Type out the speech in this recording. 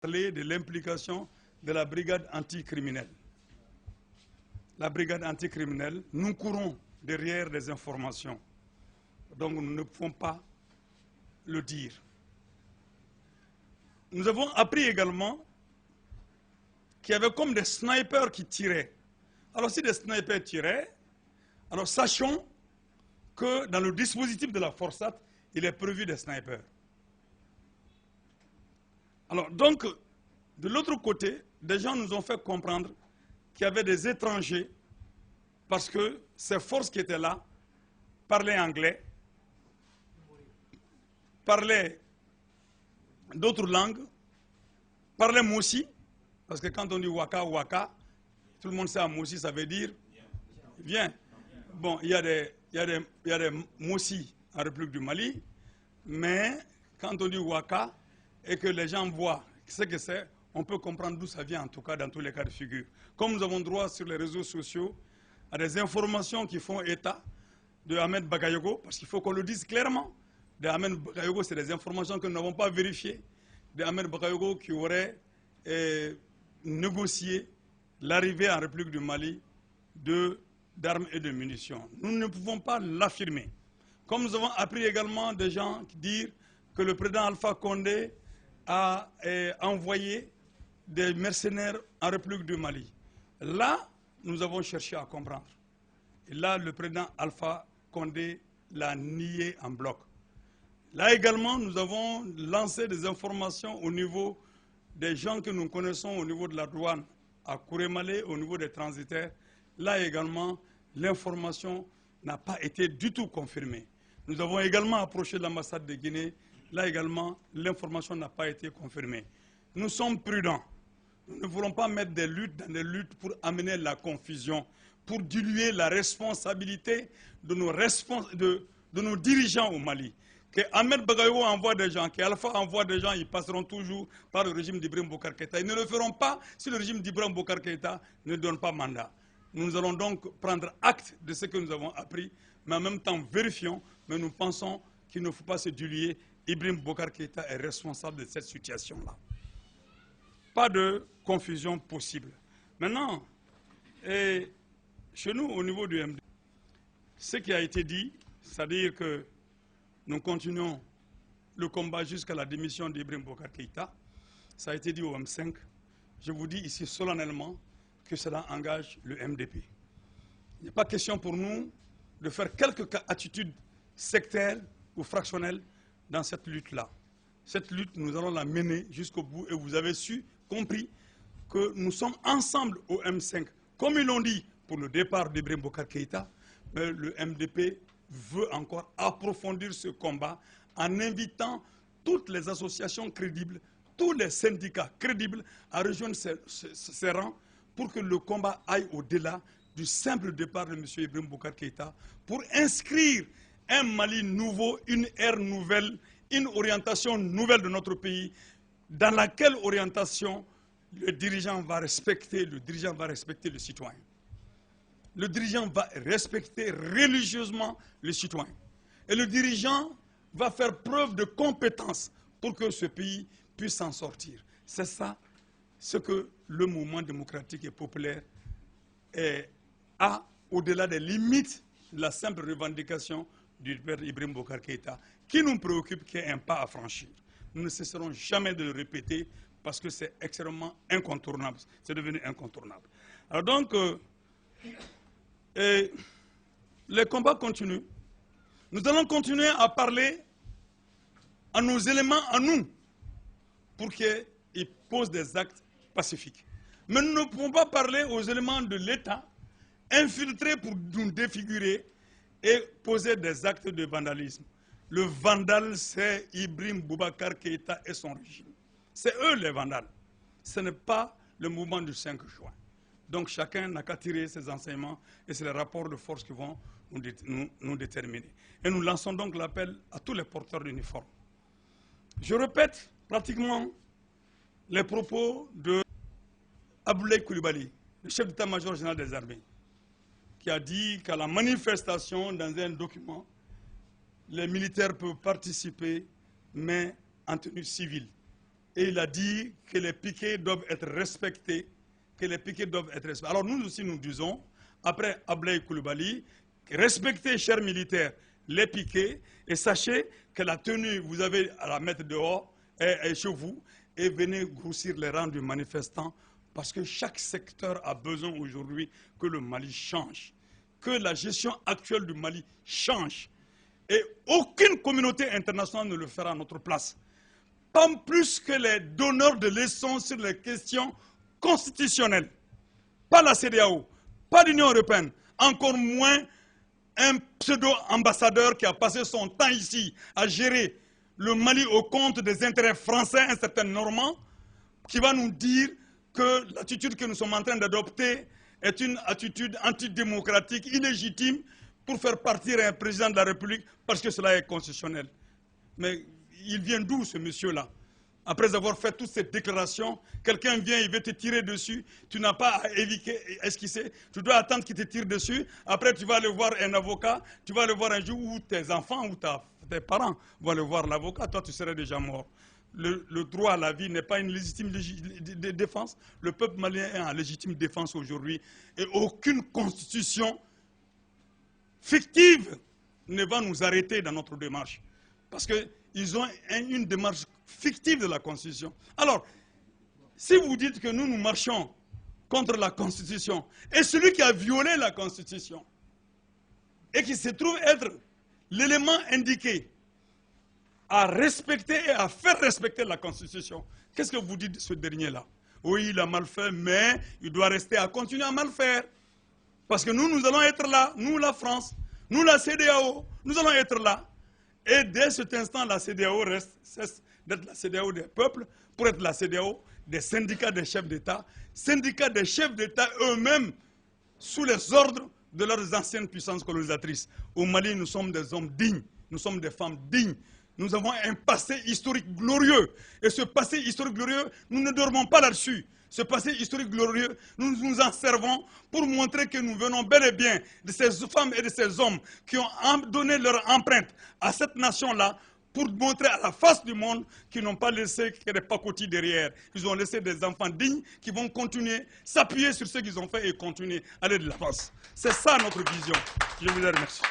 parler de l'implication de la brigade anticriminelle. La brigade anticriminelle, nous courons derrière des informations. Donc nous ne pouvons pas le dire. Nous avons appris également qu'il y avait comme des snipers qui tiraient. Alors si des snipers tiraient, alors sachons que dans le dispositif de la Forsat, il est prévu des snipers. Alors donc, de l'autre côté, des gens nous ont fait comprendre qu'il y avait des étrangers, parce que ces forces qui étaient là parlaient anglais, parlaient d'autres langues, parlaient moussi, parce que quand on dit waka, waka, tout le monde sait à moussi, ça veut dire viens. Bon, il y a des moussi en République du Mali, mais quand on dit waka et que les gens voient ce que c'est, on peut comprendre d'où ça vient, en tout cas dans tous les cas de figure. Comme nous avons droit sur les réseaux sociaux à des informations qui font état de Ahmed Bagayogo, parce qu'il faut qu'on le dise clairement, de Ahmed Bagayogo, c'est des informations que nous n'avons pas vérifiées, de Ahmed Bagayogo qui aurait négocié l'arrivée en République du Mali d'armes et de munitions. Nous ne pouvons pas l'affirmer. Comme nous avons appris également des gens qui disent que le président Alpha Condé a envoyé des mercenaires en République du Mali. Là, nous avons cherché à comprendre. Et là, le président Alpha Condé l'a nié en bloc. Là également, nous avons lancé des informations au niveau des gens que nous connaissons au niveau de la douane à Kourémalé, au niveau des transitaires. Là également, l'information n'a pas été du tout confirmée. Nous avons également approché l'ambassade de Guinée. Là également, l'information n'a pas été confirmée. Nous sommes prudents. Nous ne voulons pas mettre des luttes dans des luttes pour amener la confusion, pour diluer la responsabilité de nos dirigeants au Mali. Que Ahmed Bagayogo envoie des gens, que Alpha envoie des gens, ils passeront toujours par le régime d'Ibrahim Boubacar Keïta. Ils ne le feront pas si le régime d'Ibrahim Boubacar Keïta ne donne pas mandat. Nous allons donc prendre acte de ce que nous avons appris, mais en même temps vérifions, mais nous pensons qu'il ne faut pas se diluer. Ibrahim Boubacar Keïta est responsable de cette situation-là. Pas de confusion possible. Maintenant, chez nous, au niveau du MD, ce qui a été dit, c'est-à-dire que nous continuons le combat jusqu'à la démission d'Ibrahim Boubacar Keïta, ça a été dit au M5. Je vous dis ici solennellement que cela engage le MDP. Il n'est pas question pour nous de faire quelques attitudes sectaires ou fractionnelles dans cette lutte-là. Cette lutte, nous allons la mener jusqu'au bout et vous avez compris que nous sommes ensemble au M5. Comme ils l'ont dit pour le départ d'Ibrahim Boubacar Keïta, mais le MDP veut encore approfondir ce combat en invitant toutes les associations crédibles, tous les syndicats crédibles à rejoindre ces rangs pour que le combat aille au-delà du simple départ de M. Ibrahim Boubacar Keïta, pour inscrire un Mali nouveau, une ère nouvelle, une orientation nouvelle de notre pays, dans laquelle orientation le dirigeant va respecter le citoyen. Le dirigeant va respecter religieusement le citoyen. Et le dirigeant va faire preuve de compétence pour que ce pays puisse s'en sortir. C'est ça ce que le mouvement démocratique et populaire a au-delà des limites de la simple revendication du père Ibrahim Boubacar Keïta, qui nous préoccupe, qui est un pas à franchir. Nous ne cesserons jamais de le répéter parce que c'est extrêmement incontournable. C'est devenu incontournable. Alors donc, les combats continuent. Nous allons continuer à parler à nos éléments, à nous, pour qu'ils posent des actes pacifiques. Mais nous ne pouvons pas parler aux éléments de l'État, infiltrés pour nous défigurer et poser des actes de vandalisme. Le vandale, c'est Ibrahim Boubacar Keïta et son régime. C'est eux les vandales. Ce n'est pas le mouvement du 5 juin. Donc chacun n'a qu'à tirer ses enseignements et c'est les rapports de force qui vont nous déterminer. Et nous lançons donc l'appel à tous les porteurs d'uniformes. Je répète pratiquement les propos de Abdoulaye Coulibaly, le chef d'état-major général des armées, qui a dit qu'à la manifestation, dans un document, les militaires peuvent participer, mais en tenue civile. et il a dit que les piquets doivent être respectés, Alors nous aussi nous disons, après Ablaye Coulibaly, respectez, chers militaires, les piquets, et sachez que la tenue, vous avez à la mettre dehors, et chez vous, et venez grossir les rangs du manifestant, parce que chaque secteur a besoin aujourd'hui que le Mali change, que la gestion actuelle du Mali change. Et aucune communauté internationale ne le fera à notre place. Pas plus que les donneurs de leçons sur les questions constitutionnelles. Pas la CEDEAO, pas l'Union européenne, encore moins un pseudo-ambassadeur qui a passé son temps ici à gérer le Mali au compte des intérêts français, un certain Normand, qui va nous dire que l'attitude que nous sommes en train d'adopter est une attitude antidémocratique, illégitime, pour faire partir un président de la République parce que cela est constitutionnel. Mais il vient d'où ce monsieur-là? Après avoir fait toutes ces déclarations, quelqu'un vient, il veut te tirer dessus, tu n'as pas à esquisser, tu dois attendre qu'il te tire dessus, après tu vas aller voir un avocat, tu vas aller voir un jour où tes enfants ou tes parents vont aller voir l'avocat, toi tu serais déjà mort. Le droit à la vie n'est pas une légitime défense, le peuple malien est en légitime défense aujourd'hui, et aucune constitution fictive ne va nous arrêter dans notre démarche. Parce qu'ils ont une démarche fictive de la Constitution. Alors, si vous dites que nous marchons contre la Constitution, et celui qui a violé la Constitution, et qui se trouve être l'élément indiqué à respecter et à faire respecter la Constitution, qu'est-ce que vous dites de ce dernier-là? Oui, il a mal fait, mais il doit rester à continuer à mal faire. Parce que nous allons être là, nous la France, nous la CEDEAO, nous allons être là. Et dès cet instant, la CEDEAO cesse d'être la CEDEAO des peuples pour être la CEDEAO des syndicats des chefs d'État eux-mêmes sous les ordres de leurs anciennes puissances colonisatrices. Au Mali, nous sommes des hommes dignes, nous sommes des femmes dignes. Nous avons un passé historique glorieux. Et ce passé historique glorieux, nous ne dormons pas là-dessus. Ce passé historique glorieux, nous nous en servons pour montrer que nous venons bel et bien de ces femmes et de ces hommes qui ont donné leur empreinte à cette nation-là pour montrer à la face du monde qu'ils n'ont pas laissé que des pacotis derrière. Ils ont laissé des enfants dignes qui vont continuer, s'appuyer sur ce qu'ils ont fait et continuer à aller de l'avance. C'est ça notre vision. Je vous remercie.